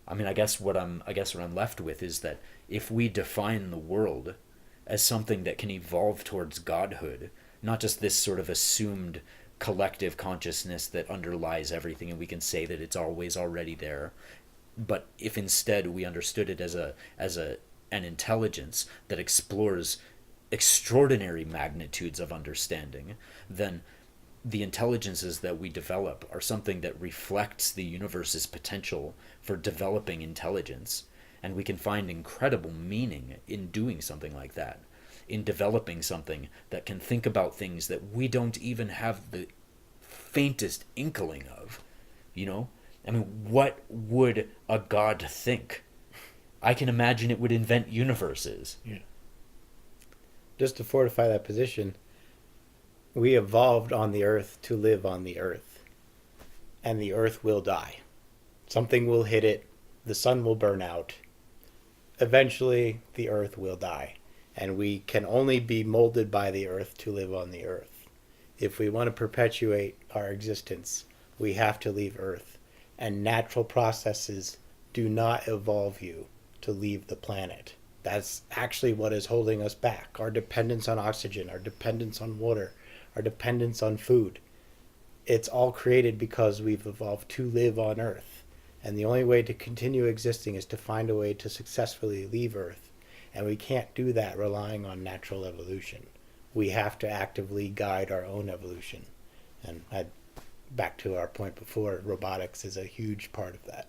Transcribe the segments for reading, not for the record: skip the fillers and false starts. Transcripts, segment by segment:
I mean, I guess what I'm left with is that if we define the world as something that can evolve towards godhood, not just this sort of assumed collective consciousness that underlies everything and we can say that it's always already there, but if instead we understood it as an intelligence that explores extraordinary magnitudes of understanding, then the intelligences that we develop are something that reflects the universe's potential for developing intelligence. And we can find incredible meaning in doing something like that, in developing something that can think about things that we don't even have the faintest inkling of. You know? I mean, what would a god think? I can imagine it would invent universes. Yeah. Just to fortify that position, we evolved on the earth to live on the earth. And the earth will die. Something will hit it. The sun will burn out. Eventually, the earth will die. And we can only be molded by the earth to live on the earth. If we want to perpetuate our existence, we have to leave earth. And natural processes do not evolve you to leave the planet. That's actually what is holding us back. Our dependence on oxygen, our dependence on water, our dependence on food. It's all created because we've evolved to live on Earth. And the only way to continue existing is to find a way to successfully leave Earth. And we can't do that relying on natural evolution. We have to actively guide our own evolution. And back to our point before, robotics is a huge part of that.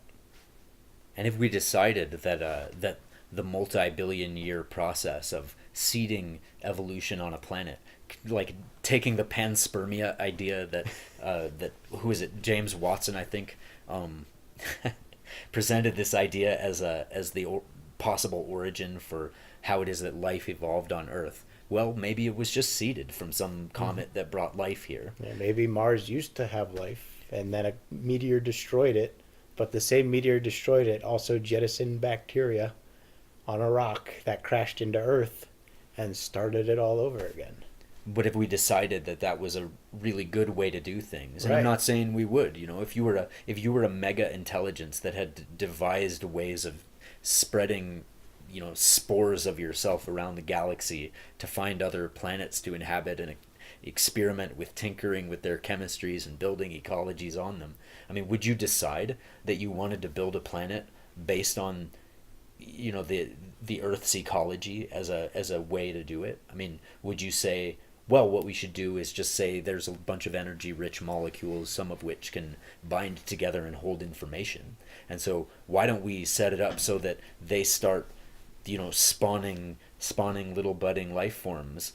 And if we decided that the multi-billion-year process of seeding evolution on a planet, like taking the panspermia idea that who is it, James Watson, I think, presented this idea as the possible origin for how it is that life evolved on Earth. Well, maybe it was just seeded from some comet that brought life here. Yeah, maybe Mars used to have life, and then a meteor destroyed it, but the same meteor destroyed it also jettisoned bacteria on a rock that crashed into Earth and started it all over again. But if we decided that that was a really good way to do things, and Right. I'm not saying we would, you know, if you were a mega intelligence that had devised ways of spreading, you know, spores of yourself around the galaxy to find other planets to inhabit and experiment with tinkering with their chemistries and building ecologies on them. I mean, would you decide that you wanted to build a planet based on, you know, the Earth's ecology as a way to do it? I mean, would you say, well, what we should do is just say there's a bunch of energy-rich molecules, some of which can bind together and hold information, and so why don't we set it up so that they start, you know, spawning little budding life forms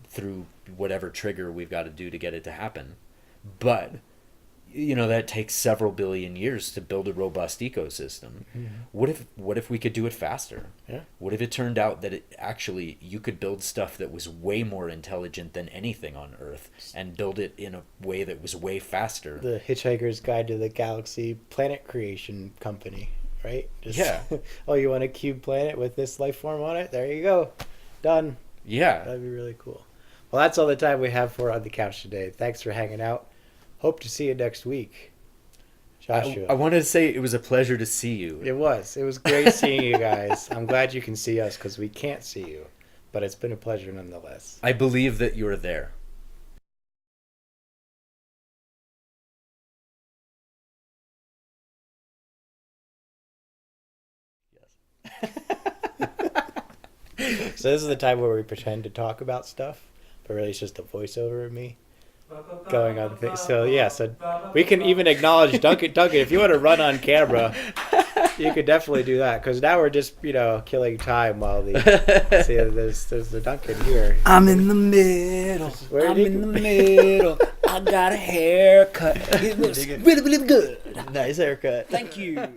through whatever trigger we've got to do to get it to happen. But you know, that takes several billion years to build a robust ecosystem. Mm-hmm. What if we could do it faster? Yeah. What if it turned out that you could build stuff that was way more intelligent than anything on Earth and build it in a way that was way faster? The Hitchhiker's Guide to the Galaxy planet creation company, right? Yeah. Oh, you want a cube planet with this life form on it? There you go. Done. Yeah. That'd be really cool. Well, that's all the time we have for On the Couch today. Thanks for hanging out. Hope to see you next week. Joshua. I wanted to say it was a pleasure to see you. It was. It was great seeing you guys. I'm glad you can see us because we can't see you. But it's been a pleasure nonetheless. I believe that you're there. So this is the time where we pretend to talk about stuff, but really it's just a voiceover of me going on things. So yeah, so we can even acknowledge Duncan. Duncan, if you want to run on camera, you could definitely do that because now we're just, you know, killing time while the see there's the Duncan here. I'm in the middle. I'm in the middle. I got a haircut. It looks really, really good. Nice haircut. Thank you.